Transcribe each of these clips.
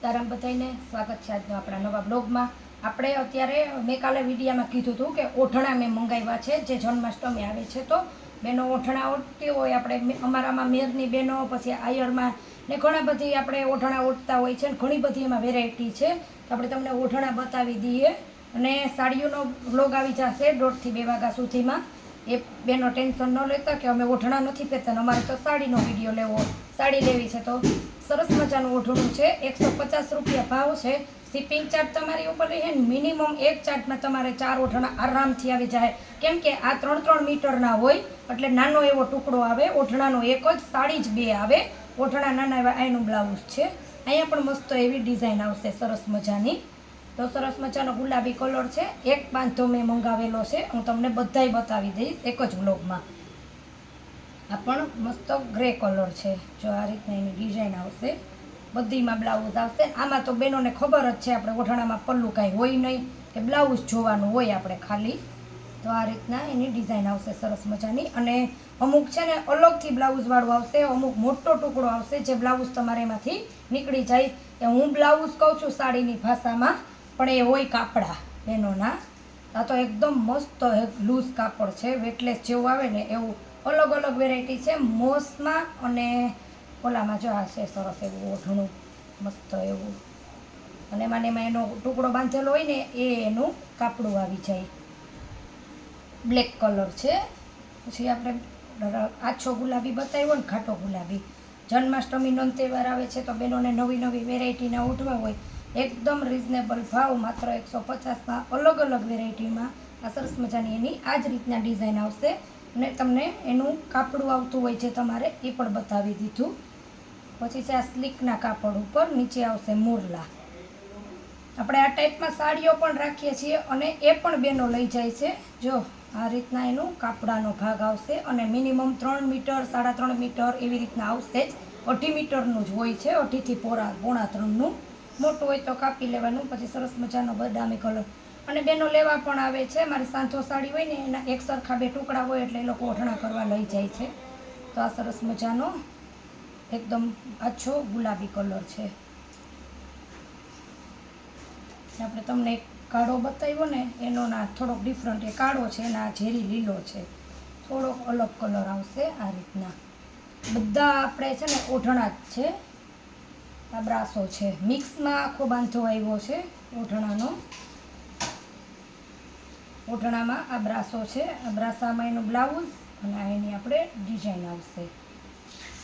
સીતારામ બધાઈને સ્વાગત છે આજનો આપણા નવા બ્લોગમાં. આપણે અત્યારે મેં કાલે વિડીયામાં કીધું હતું કે ઓઢણા મેં મંગાવ્યા છે, જે જન્માષ્ટમી આવે છે તો બેનો ઓઢણા ઓઢતી હોય. આપણે અમારામાં મેરની બેનો, પછી આયરમાં ને ઘણા બધી આપણે ઓઢણા ઓઢતા હોય છે, ઘણી બધી એમાં વેરાયટી છે. તો આપણે તમને ઓઢણા બતાવી દઈએ અને સાડીઓનો બ્લોગ આવી જશે 1.5 થી 2 વાગ્યા સુધીમાં. એ બેનો ટેન્શન ન લેતા કે અમે ઓઢણા નથી પહેરતા, અમારે તો સાડીનો વિડીયો લેવો, સાડી લેવી છે. તો સરસ મજાનું ઓઢણું છે, 150 રૂપિયા ભાવ છે. શિપિંગ ચાર્જ તમારી ઉપર રહે. મિનિમમ એક ચાર્જમાં તમારે 4 ઓઢણા આરામથી આવી જાય, કેમ કે આ 3-3 મીટરના હોય એટલે નાનો એવો ટુકડો આવે. ઓઢણાનો એક જ, સાડી જ 2 આવે. ઓઢણા નાના એવા આનું બ્લાઉઝ છે. અહીંયા પણ મસ્ત એવી ડિઝાઇન આવશે સરસ મજાની. તો સરસ મજાનો ગુલાબી કલર છે. એક બાંધો મેં મંગાવેલો છે, હું તમને બધાય બતાવી દઈશ એક જ બ્લોગમાં. આ પણ મસ્ત ગ્રે કલર છે. જો આ રીતના એની ડિઝાઇન આવશે, બધીમાં બ્લાઉઝ આવશે. આમાં તો બેનોને ખબર જ છે આપણે ઓઢણામાં પલ્લું કાંઈ હોય નહીં, કે બ્લાઉઝ જોવાનું હોય આપણે ખાલી. તો આ રીતના એની ડિઝાઇન આવશે સરસ મજાની. અને અમુક છે ને અલગથી બ્લાઉઝવાળું આવશે, અમુક મોટો ટુકડો આવશે જે બ્લાઉઝ તમારે એમાંથી નીકળી જાય. એ હું બ્લાઉઝ કહું છું સાડીની ભાષામાં, પણ એ હોય કાપડા બેનોના. આ તો એકદમ મસ્ત લૂઝ કાપડ છે, વેટલેસ જેવું આવે ને એવું. અલગ અલગ વેરાયટી છે મોસમાં અને ઓલામાં. જો આ છે સરસ એવું ઓઢણું મસ્ત એવું, અને એમાં એનો ટુકડો બાંધેલો હોય ને એ એનું કાપડું આવી જાય. બ્લેક કલર છે. પછી આપણે આછો ગુલાબી બતાવ્યો ને ઘાટો ગુલાબી. જન્માષ્ટમીનો તહેવાર આવે છે તો બેનોને નવી નવી વેરાયટીના ઓઢવા હોય, એકદમ રિઝનેબલ ભાવ, માત્ર 150માં અલગ અલગ વેરાયટીમાં આ સરસ મજાની એની આ જ રીતના ડિઝાઇન આવશે. અને તમને એનું કાપડું આવતું હોય છે તમારે એ પણ બતાવી દીધું. પછી છે આ સ્લીકના કાપડ ઉપર નીચે આવશે મોરલા. આપણે આ ટાઈપમાં સાડીઓ પણ રાખીએ છીએ અને એ પણ બેનો લઈ જાય છે. જો આ રીતના એનું કાપડાનો ભાગ આવશે અને મિનિમમ 3 મીટર 3.5 મીટર એવી રીતના આવશે જ. 2.5 મીટરનું જ હોય છે, 2.5 થી 3.5નું. મોટું હોય તો કાપી લેવાનું. પછી સરસ મજાનો બદામી કલર. અને બેનો લેવા પણ આવે છે. મારી સાંધો સાડી હોય ને એના એક સરખા 2 ટુકડા હોય એટલે એ લોકો ઓઢણા કરવા લઈ જાય છે. તો આ સરસ મજાનો એકદમ આછો ગુલાબી કલર છે. આપણે તમને એક કાળો બતાવ્યો ને એનો ના થોડોક ડિફરન્ટ, એ કાળો છે ને આ ઝેરી લીલો છે, થોડોક અલગ કલર આવશે. આ રીતના બધા આપણે છે ને ઓઢણા જ છે. આ બ્રાસો છે, મિક્સમાં આખો બાંધો આવ્યો છે ઓઢણાનો. ઓઢણામાં આ બ્રાસો છે, આ બ્રાસામાં એનું બ્લાઉઝ અને આ એની આપણે ડિઝાઇન આવશે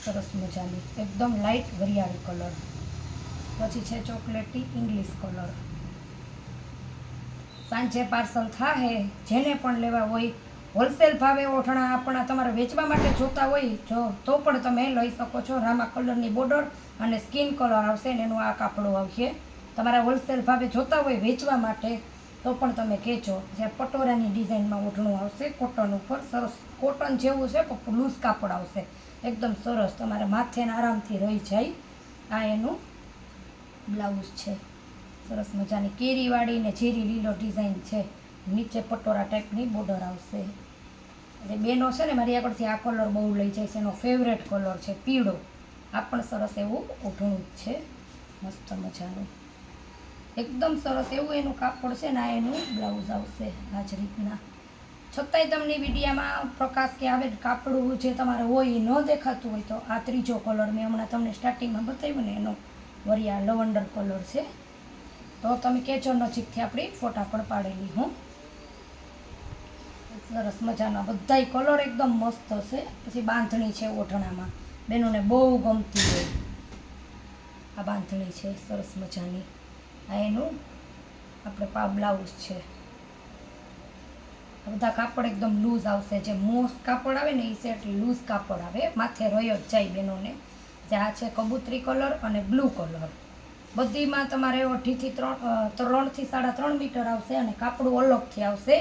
સરસ મજાની, એકદમ લાઇટ વરિયાળી કલર. પછી છે ચોકલેટી ઇંગ્લિશ કલર. સાંજે પાર્સલ થાહે, જેને પણ લેવા હોય હોલસેલ ભાવે ઓઢણા આપણા તમારે વેચવા માટે જોતા હોય જો તો પણ તમે લઈ શકો છો. રામા કલરની બોર્ડર અને સ્કિન કલર આવશે ને એનું આ કાપડું આવશે. તમારા હોલસેલ ભાવે જોતા હોય વેચવા માટે તો પણ તમે કહેજો. જ્યાં પટોરાની ડિઝાઇનમાં ઓઢણું આવશે કોટન ઉપર, સરસ કોટન જેવું છે, લૂઝ કાપડ આવશે એકદમ સરસ, તમારે માથે આરામથી રહી જાય. આ એનું બ્લાઉઝ છે સરસ મજાની કેરીવાળી ને ઝેરી લીલો ડિઝાઇન છે. નીચે પટોરા ટાઈપની બોર્ડર આવશે. એટલે બેનો છે ને મારી આગળથી આ કલર બહુ લઈ જાય છે, એનો ફેવરેટ કલર છે પીળો. આ પણ સરસ એવું ઓઢણું જ છે, મસ્ત મજાનું એકદમ સરસ એવું એનું કાપડ છે ને આ એનું બ્લાઉઝ આવશે આ જ રીતના. છતાંય તમને વિડીયામાં પ્રકાશ કે આવે કાપડું જે તમારે હોય એ ન દેખાતું હોય તો આ ત્રીજો કલર મેં હમણાં તમને સ્ટાર્ટિંગમાં બતાવ્યું ને એનો વરિયા લવંડર કલર છે. તો તમે કહેજો નજીકથી આપણી ફોટા પણ પાડેલી હું. સરસ મજાના બધાય કલર એકદમ મસ્ત હશે. પછી બાંધણી છે ઓઢણામાં, બેનોને બહુ ગમતી હોય આ બાંધણી છે સરસ મજાની. આ એનું આપણે બ્લાઉઝ છે. આ બધા કાપડ એકદમ લૂઝ આવશે, જે મોસ્ટ કાપડ આવે ને એ સેટ લૂઝ કાપડ આવે, માથે રહ્યો જ જાય બેનોને. આ છે કબૂતરી કલર અને બ્લુ કલર. બધીમાં તમારે 2.5 થી 3 થી 3.5 મીટર આવશે અને કાપડું અલગથી આવશે.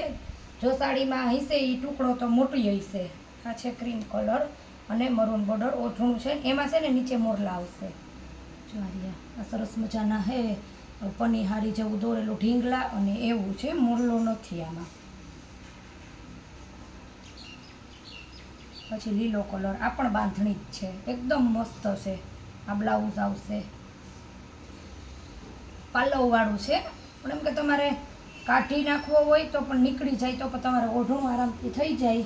જો સાડીમાં હશે એ ટુકડો તો મોટી હશે. આ છે ક્રીમ કલર અને મરૂન બોર્ડર ઓઢણું છે, એમાં છે ને નીચે મોરલા આવશે. જો આ સરસ મજાના હે પનીહારી જેવું દોરેલું ઢીંગલા અને એવું છે, મોરલો નથી આમાં. પછી લીલો કલર, આ પણ બાંધણી જ છે, એકદમ મસ્ત છે. આ બ્લાઉઝ આવશે પાલવવાળું છે, પણ એમ કે તમારે કાઢી નાખવો હોય તો પણ નીકળી જાય તો પણ તમારે ઓઢણું આરામથી થઈ જાય.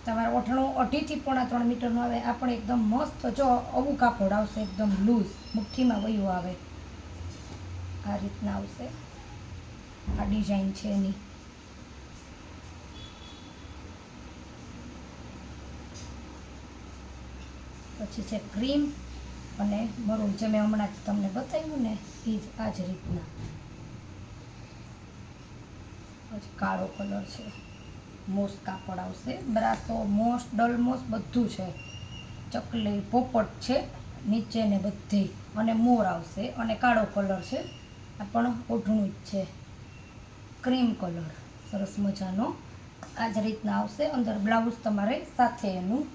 તમારે ઓઢણું 2.5 થી 3 મીટરનું આવે. આ પણ એકદમ મસ્ત, જો આવું કાપડ આવશે, એકદમ લૂઝ, મુઠ્ઠીમાં વયું આવે, આ રીતના આવશે. આ ડિઝાઇન છે એની. પછી છે ક્રીમ અને મરૂન, જે મેં હમણાં જ તમને બતાવ્યું ને એ જ, આ જ રીતના. પછી કાળો કલર છે, મોસ કાપડ આવશે, બ્રાસો, મોસ, ડલમોસ બધું છે. ચકલી પોપટ છે નીચે ને બધે, અને મોર આવશે, અને કાળો કલર છે. આ પણ ઓઢણું જ છે, ક્રીમ કલર, સરસ મજાનો. આ જ રીતના આવશે. અંદર બ્લાઉઝ તમારે સાથે એનું.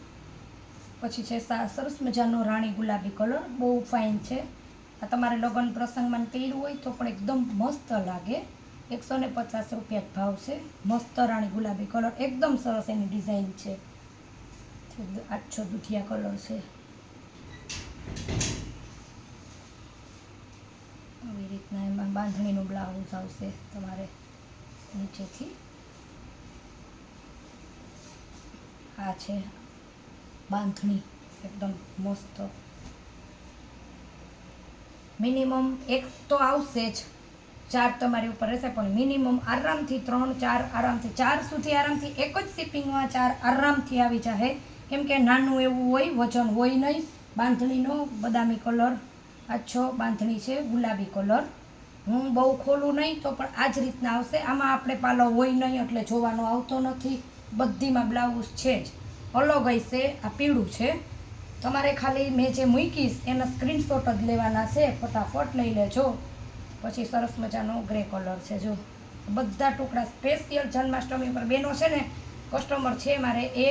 પછી છે સરસ મજાનો રાણી ગુલાબી કલર, બહુ ફાઇન છે. આ તમારે લગ્ન પ્રસંગમાં પહેર્યું હોય તો પણ એકદમ મસ્ત લાગે. 150 રૂપિયા જ ભાવ છે. મસ્ત રાણી ગુલાબી કલર, એકદમ સરસ એની ડિઝાઇન છે. આછો દુધિયા કલર છે. આવી રીતના એમાં બાંધણીનું બ્લાઉઝ આવશે તમારે નીચેથી. આ છે બાંધણી, એકદમ મસ્ત. મિનિમમ એક તો આવશે જ, 4 તમારી ઉપર રહેશે, પણ મિનિમમ આરામથી 3, 4, આરામથી 4 સુધી, આરામથી એક જ શિપિંગમાં 4 આરામથી આવી જશે. કેમ કે નાનું એવું હોય, વજન હોય નહીં. બાંધણીનો બદામી કલર, આછો બાંધણી છે, ગુલાબી કલર. હું બહુ ખોલું નહીં તો પણ આ જ રીતના આવશે. આમાં આપણે પાલવ હોય નહીં એટલે જોવાનો આવતો નથી. બધીમાં બ્લાઉઝ છે જ, અલગ હશે. આ પીળું છે. તમારે ખાલી મેં જે મૂકીશ એના સ્ક્રીનશોટ જ લેવાના છે, ફટાફટ લઈ લેજો. પછી સરસ મજાનો ગ્રે કલર છે, જો બધા ટુકડા સ્પેશિયલ જન્માષ્ટમી પર બેનો છે ને, કસ્ટમર છે મારે, એ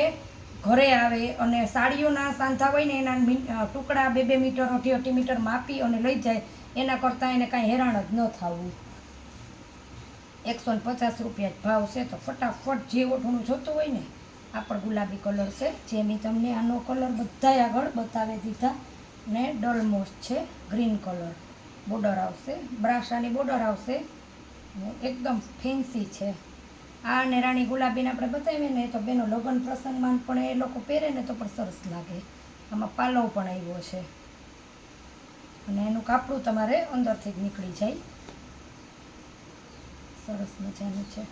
ઘરે આવે અને સાડીઓના સાંધા હોય ને એના ટુકડા 2-2 મીટર, 2.5 મીટર માપી અને લઈ જાય. એના કરતાં એને કાંઈ હેરાન જ ન થવું. 150 રૂપિયા જ ભાવ છે. તો ફટાફટ જે ઓઢણું જોતું હોય ને. આ પણ ગુલાબી કલર છે, જે મેં તમને આનો કલર બધાય આગળ બતાવી દીધા. ને ડલમોસ છે, ગ્રીન કલર, બોર્ડર આવશે, બ્રાસાની બોર્ડર આવશે, એકદમ ફેન્સી છે. આ અને રાણી ગુલાબીને આપણે બતાવીએ ને તો બેનો લગ્ન પ્રસંગમાં પણ એ લોકો પહેરે ને તો પણ સરસ લાગે. આમાં પાલવ પણ આવ્યો છે, અને એનું કાપડું તમારે અંદરથી જ નીકળી જાય. સરસ મજાનું છે,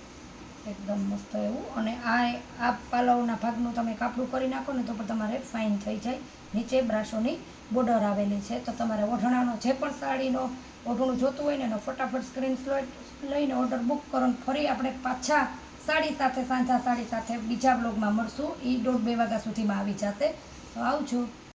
એકદમ મસ્ત એવું. અને આ પાલવના ભાગનું તમે કાપડું કરી નાખો ને તો પણ તમારે ફાઇન થઈ જાય. નીચે બ્રાસોની બોર્ડર આવેલી છે. તો તમારે ઓઢણાનો જે પણ સાડીનો ઓઢણું જોતું હોય ને એનો ફટાફટ સ્ક્રીનશોટ લઈને ઓર્ડર બુક કરો. ફરી આપણે પાછા સાડી સાથે, સાંધા સાડી સાથે બીજા બ્લોગમાં મળશું. એ 1:30-2 વાગ્યા સુધીમાં આવી જશે. તો આવજો.